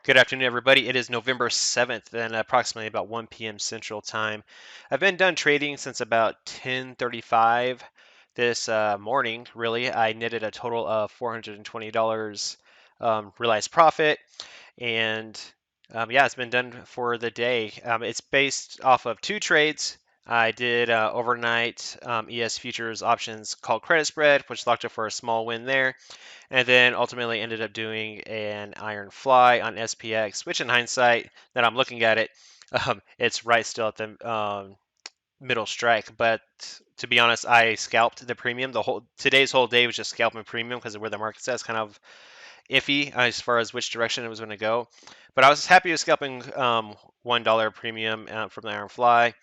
Good afternoon, everybody. It is November 7th and approximately about 1 p.m. Central Time. I've been done trading since about 10:35 this morning, really. I netted a total of $420 realized profit, and yeah, it's been done for the day. It's based off of two trades. I did overnight ES futures options called credit spread, which locked up for a small win there. And then ultimately ended up doing an iron fly on SPX, which in hindsight, that I'm looking at it, it's right still at the middle strike. But to be honest, I scalped the premium. Today's whole day was just scalping premium because of where the market's at. It's kind of iffy as far as which direction it was going to go. But I was happy with scalping $1 premium from the iron fly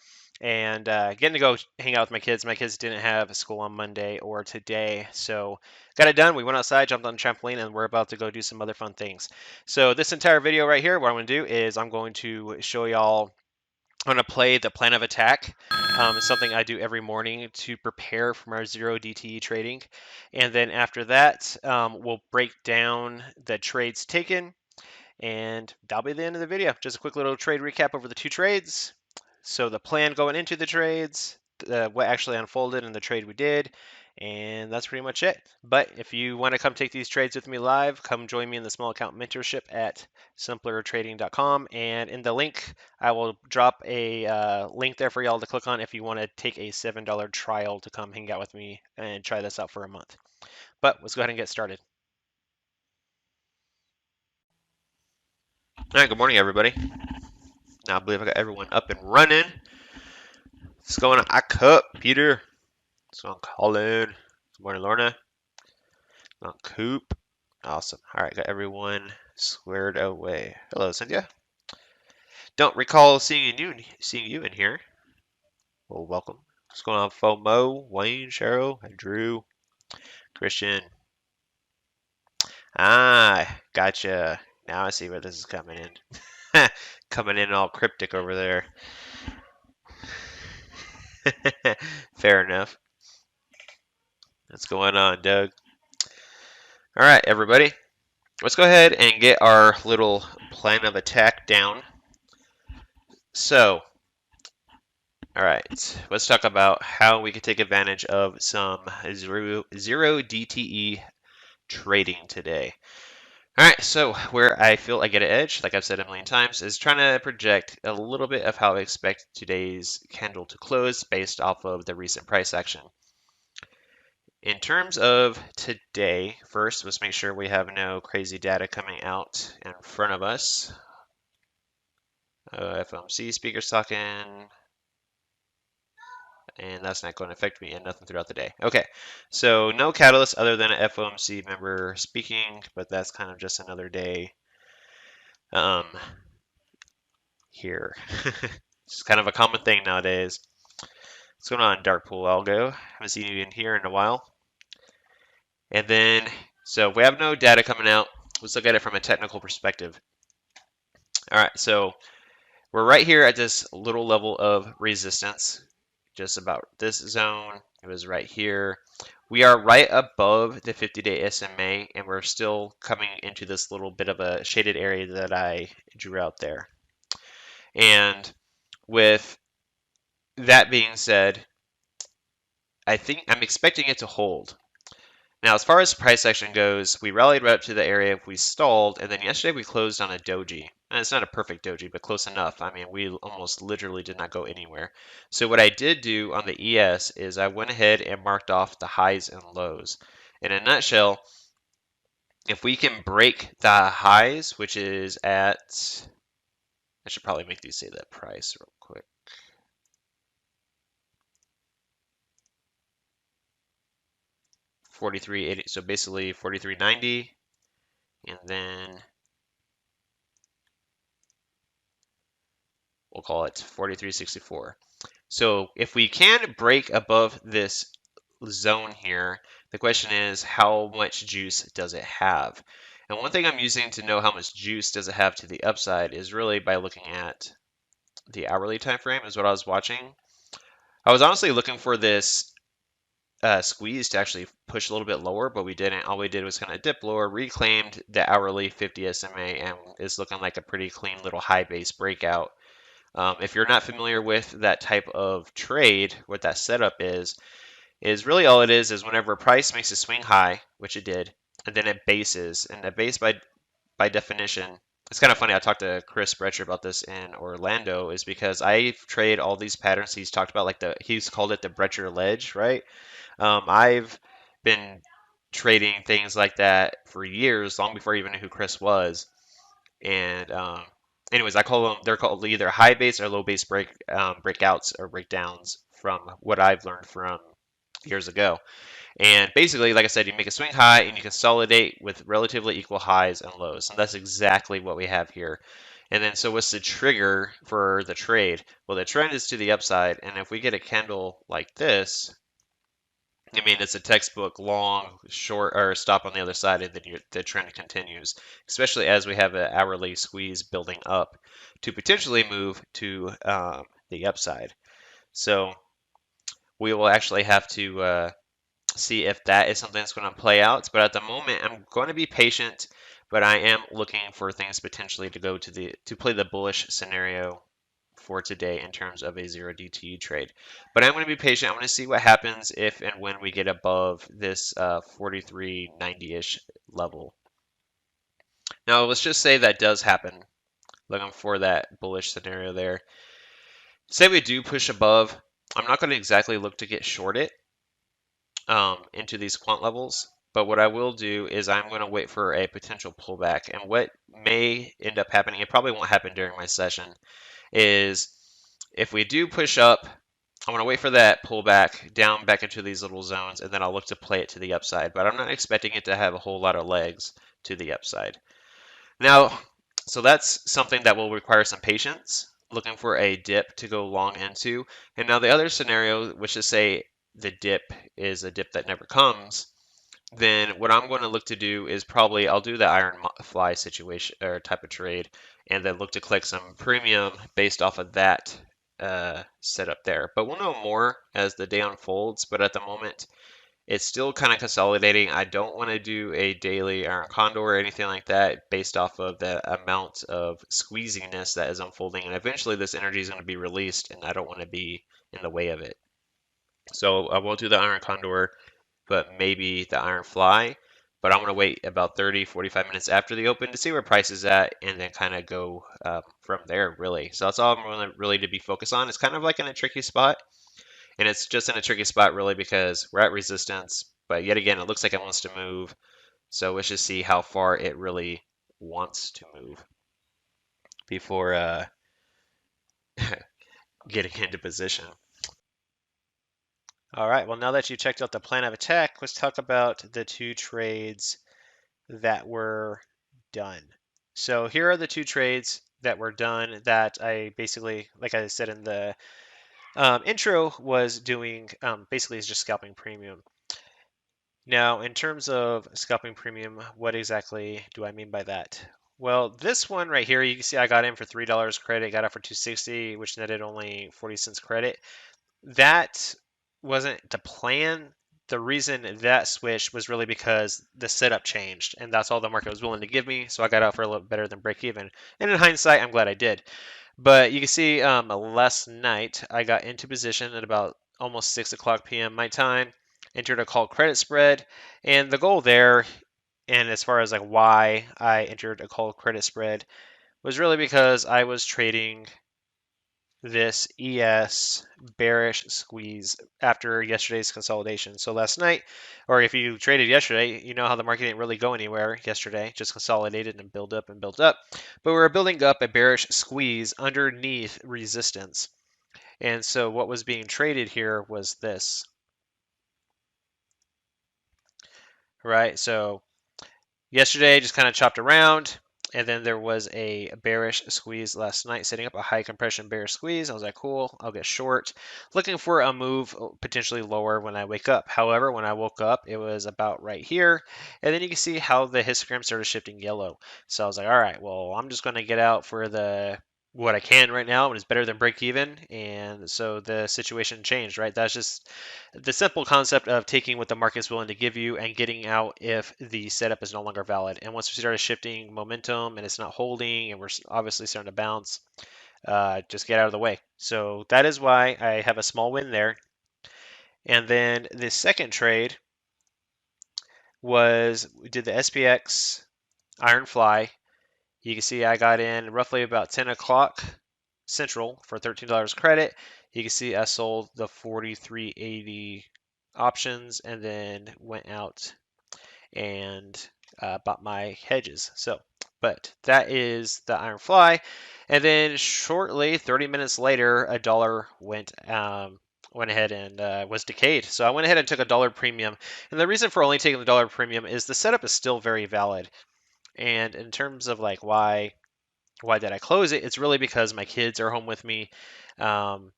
and getting to go hang out with my kids. My kids didn't have school on Monday or today, so got it done. We went outside, jumped on the trampoline, and we're about to go do some other fun things. So this entire video right here, what I'm going to do is I'm going to show y'all. I'm going to play the plan of attack. It's something I do every morning to prepare for my zero DTE trading. And then after that, we'll break down the trades taken. And that'll be the end of the video. Just a quick little trade recap over the two trades. So the plan going into the trades, what actually unfolded in the trade we did, and that's pretty much it. But if you want to come take these trades with me live, come join me in the Small Account Mentorship at simplertrading.com. And in the link, I will drop a link there for y'all to click on if you want to take a $7 trial to come hang out with me and try this out for a month. But let's go ahead and get started. All right, good morning, everybody. Now I believe I got everyone up and running. What's going on? I cup Peter. What's going on, Colin? Good morning, Lorna. On Coop. Awesome. All right, got everyone squared away. Hello, Cynthia. Don't recall seeing you in here. Well, welcome. What's going on, FOMO? Wayne, Cheryl, Drew, Christian. Ah, gotcha. Now I see where this is coming in. Coming in all cryptic over there. Fair enough. What's going on, Doug? All right, everybody. Let's go ahead and get our little plan of attack down. So, all right, let's talk about how we can take advantage of some zero DTE trading today. All right, so where I feel I get an edge, like I've said a million times, is trying to project a little bit of how I expect today's candle to close based off of the recent price action. In terms of today, first, let's make sure we have no crazy data coming out in front of us. FOMC speakers talking, and that's not going to affect me and nothing throughout the day. Okay, so no catalyst other than an FOMC member speaking, but that's kind of just another day here. It's kind of a common thing nowadays. What's going on, Dark Pool Algo? Haven't seen you in here in a while. And then, so we have no data coming out. Let's look at it from a technical perspective. All right, so we're right here at this little level of resistance, just about this zone. It was right here. We are right above the 50-day SMA, and we're still coming into this little bit of a shaded area that I drew out there. And with that being said, I think I'm expecting it to hold. Now, as far as price action goes, we rallied right up to the area, we stalled, and then yesterday we closed on a doji. And it's not a perfect doji, but close enough. I mean, we almost literally did not go anywhere. So what I did do on the ES is I went ahead and marked off the highs and lows. In a nutshell, if we can break the highs, which is at, I should probably make these say that price real quick. $43.80, so basically $43.90, and then we'll call it $43.64. So if we can break above this zone here, the question is how much juice does it have? And one thing I'm using to know how much juice does it have to the upside is really by looking at the hourly time frame is what I was watching. I was honestly looking for this squeeze to actually push a little bit lower, but we didn't. All we did was kind of dip lower, reclaimed the hourly 50 SMA, and is looking like a pretty clean little high base breakout. If you're not familiar with that type of trade, what that setup is really all it is whenever a price makes a swing high, which it did, and then it bases, and a base by definition, it's kind of funny. I talked to Chris Bretcher about this in Orlando, is because I trade all these patterns he's talked about, like he's called it the Bretcher ledge, right? I've been trading things like that for years, long before I even knew who Chris was. And anyways, I call them, they're called either high base or low base breakouts or breakdowns from what I've learned from years ago. And basically, like I said, you make a swing high and you consolidate with relatively equal highs and lows. And that's exactly what we have here. And then, so what's the trigger for the trade? Well, the trend is to the upside. And if we get a candle like this, I mean, it's a textbook long, short, or stop on the other side, and then the trend continues, especially as we have an hourly squeeze building up to potentially move to the upside. So we will actually have to see if that is something that's going to play out. But at the moment, I'm going to be patient, but I am looking for things potentially to go to play the bullish scenario for today in terms of a 0 DTE trade. But I'm going to be patient. I'm going to see what happens if and when we get above this 43.90-ish level. Now, let's just say that does happen. Looking for that bullish scenario there. Say we do push above. I'm not going to exactly look to get short it into these quant levels. But what I will do is I'm going to wait for a potential pullback. And what may end up happening, it probably won't happen during my session, is if we do push up, I'm going to wait for that pullback down back into these little zones, and then I'll look to play it to the upside. But I'm not expecting it to have a whole lot of legs to the upside. Now, so that's something that will require some patience, looking for a dip to go long into. And now the other scenario, which is say the dip is a dip that never comes, then what I'm going to look to do is probably I'll do the iron fly situation or type of trade, and then look to click some premium based off of that setup there. But we'll know more as the day unfolds. But at the moment, it's still kind of consolidating. I don't want to do a daily iron condor or anything like that based off of the amount of squeeziness that is unfolding. And eventually this energy is going to be released, and I don't want to be in the way of it. So I won't do the iron condor, but maybe the iron fly. But I'm going to wait about 30, 45 minutes after the open to see where price is at, and then kind of go from there, really. So that's all I'm really to be focused on. It's kind of like in a tricky spot. And it's just in a tricky spot, really, because we're at resistance. But yet again, it looks like it wants to move. So let's just see how far it really wants to move before getting into position. All right, well, now that you checked out the plan of attack, let's talk about the two trades that were done. So here are the two trades that were done that I basically, like I said in the intro, was doing basically is just scalping premium. Now, in terms of scalping premium, what exactly do I mean by that? Well, this one right here, you can see I got in for $3 credit, got out for $2.60, which netted only 40 cents credit. That wasn't the plan. The reason that switched was really because the setup changed, and that's all the market was willing to give me. So I got out for a little better than break even. And in hindsight, I'm glad I did. But you can see last night I got into position at about almost 6 o'clock p.m. my time, entered a call credit spread, and the goal there, and as far as like why I entered a call credit spread, was really because I was trading this ES bearish squeeze after yesterday's consolidation. So last night, or if you traded yesterday, you know how the market didn't really go anywhere yesterday, just consolidated and built up and built up. But we were building up a bearish squeeze underneath resistance. And so what was being traded here was this. Right? So yesterday just kind of chopped around. And then there was a bearish squeeze last night, setting up a high compression bearish squeeze. I was like, cool, I'll get short. Looking for a move potentially lower when I wake up. However, when I woke up, it was about right here. And then you can see how the histogram started shifting yellow. So I was like, all right, well, I'm just going to get out for the what I can right now, and it's better than break even. And so the situation changed, right? That's just the simple concept of taking what the market's willing to give you and getting out if the setup is no longer valid. And once we started shifting momentum and it's not holding, and we're obviously starting to bounce, just get out of the way. So that is why I have a small win there. And then the second trade was we did the SPX Iron Fly. You can see I got in roughly about 10 o'clock Central for $13 credit. You can see I sold the 43.80 options and then went out and bought my hedges. So, but that is the Iron Fly. And then shortly, 30 minutes later, a dollar went ahead and was decayed. So I went ahead and took a dollar premium. And the reason for only taking the dollar premium is the setup is still very valid. And in terms of like why did I close it? It's really because my kids are home with me. Um,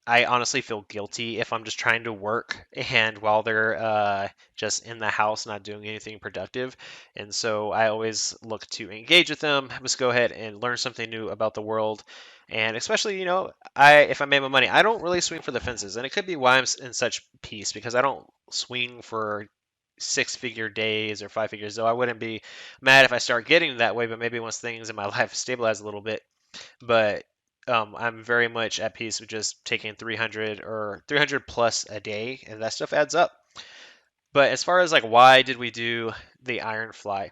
I honestly feel guilty if I'm just trying to work and while they're just in the house not doing anything productive. And so I always look to engage with them, just go ahead and learn something new about the world. And especially, if I made my money, I don't really swing for the fences. And it could be why I'm in such peace because I don't swing for six-figure days or five figures. Though I wouldn't be mad if I start getting that way, but maybe once things in my life stabilize a little bit. But I'm very much at peace with just taking 300 or 300 plus a day, and that stuff adds up. But as far as like why did we do the Iron Fly?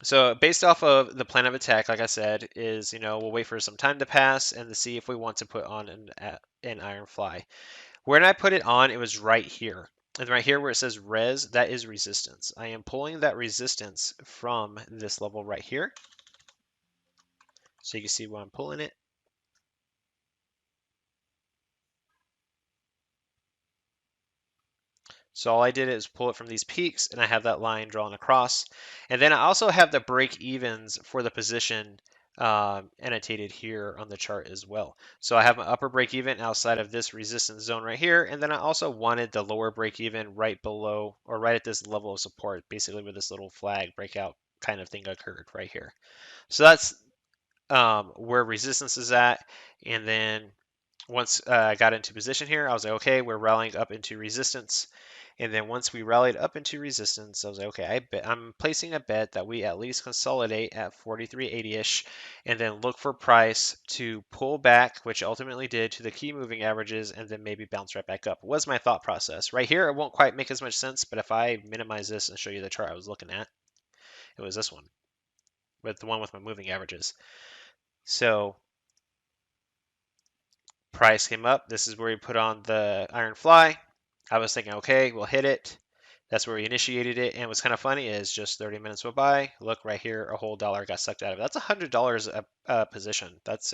So based off of the plan of attack, like I said, is we'll wait for some time to pass and to see if we want to put on an Iron Fly. When I put it on, it was right here. And right here where it says res, that is resistance. I am pulling that resistance from this level right here. So you can see why I'm pulling it. So all I did is pull it from these peaks and I have that line drawn across. And then I also have the break evens for the position annotated here on the chart as well. So I have my upper break even outside of this resistance zone right here. And then I also wanted the lower break even right below or right at this level of support, basically where this little flag breakout kind of thing occurred right here. So that's where resistance is at. And then once I got into position here, I was like, okay, we're rallying up into resistance. And then once we rallied up into resistance, I was like, okay, I'm placing a bet that we at least consolidate at 43.80-ish and then look for price to pull back, which ultimately did to the key moving averages and then maybe bounce right back up. Was my thought process. Right here, it won't quite make as much sense, but if I minimize this and show you the chart I was looking at, it was this one, with the one with my moving averages. So price came up. This is where we put on the Iron Fly. I was thinking, okay, we'll hit it. That's where we initiated it. And what's kind of funny is just 30 minutes went by. Look right here, a whole dollar got sucked out of it. That's $100 a position. That's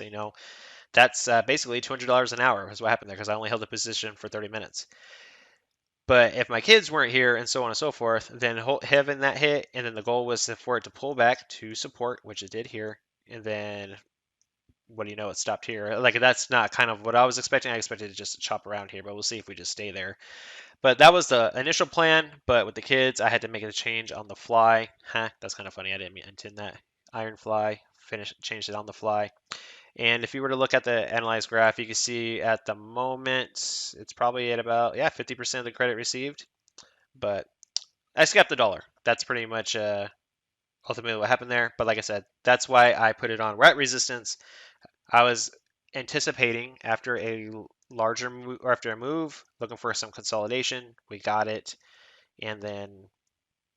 basically $200 an hour is what happened there because I only held the position for 30 minutes. But if my kids weren't here and so on and so forth, then having that hit, and then the goal was for it to pull back to support, which it did here, and then what do you know, it stopped here. Like that's not kind of what I was expecting. I expected it just to chop around here, but we'll see if we just stay there. But that was the initial plan. But with the kids, I had to make a change on the fly. That's kind of funny. I didn't intend that. Iron Fly, changed it on the fly. And if you were to look at the analyzed graph, you can see at the moment it's probably at about 50% of the credit received. But I scalped the dollar. That's pretty much ultimately what happened there. But like I said, that's why I put it on. We're at resistance. I was anticipating after a larger move or after a move, looking for some consolidation. We got it, and then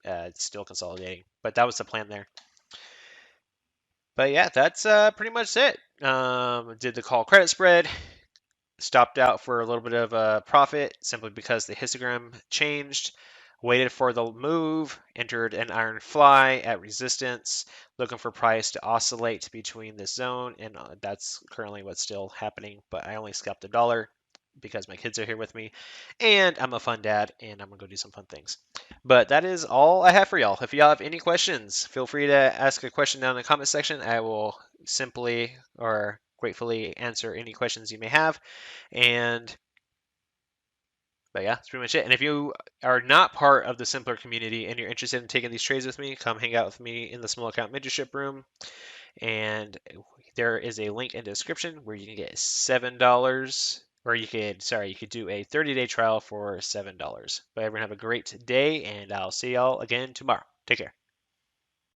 it's still consolidating. But that was the plan there. But yeah, that's pretty much it. Did the call credit spread, stopped out for a little bit of a profit simply because the histogram changed. Waited for the move, entered an Iron Fly at resistance, looking for price to oscillate between this zone, and that's currently what's still happening. But I only scalped a dollar because my kids are here with me, and I'm a fun dad, and I'm gonna go do some fun things. But that is all I have for y'all. If y'all have any questions, feel free to ask a question down in the comment section. I will simply or gratefully answer any questions you may have. But yeah, that's pretty much it. And if you are not part of the Simpler community and you're interested in taking these trades with me, come hang out with me in the Small Account Mentorship room. And there is a link in the description where you can get $7, or you could do a 30-day trial for $7. But everyone have a great day, and I'll see y'all again tomorrow. Take care.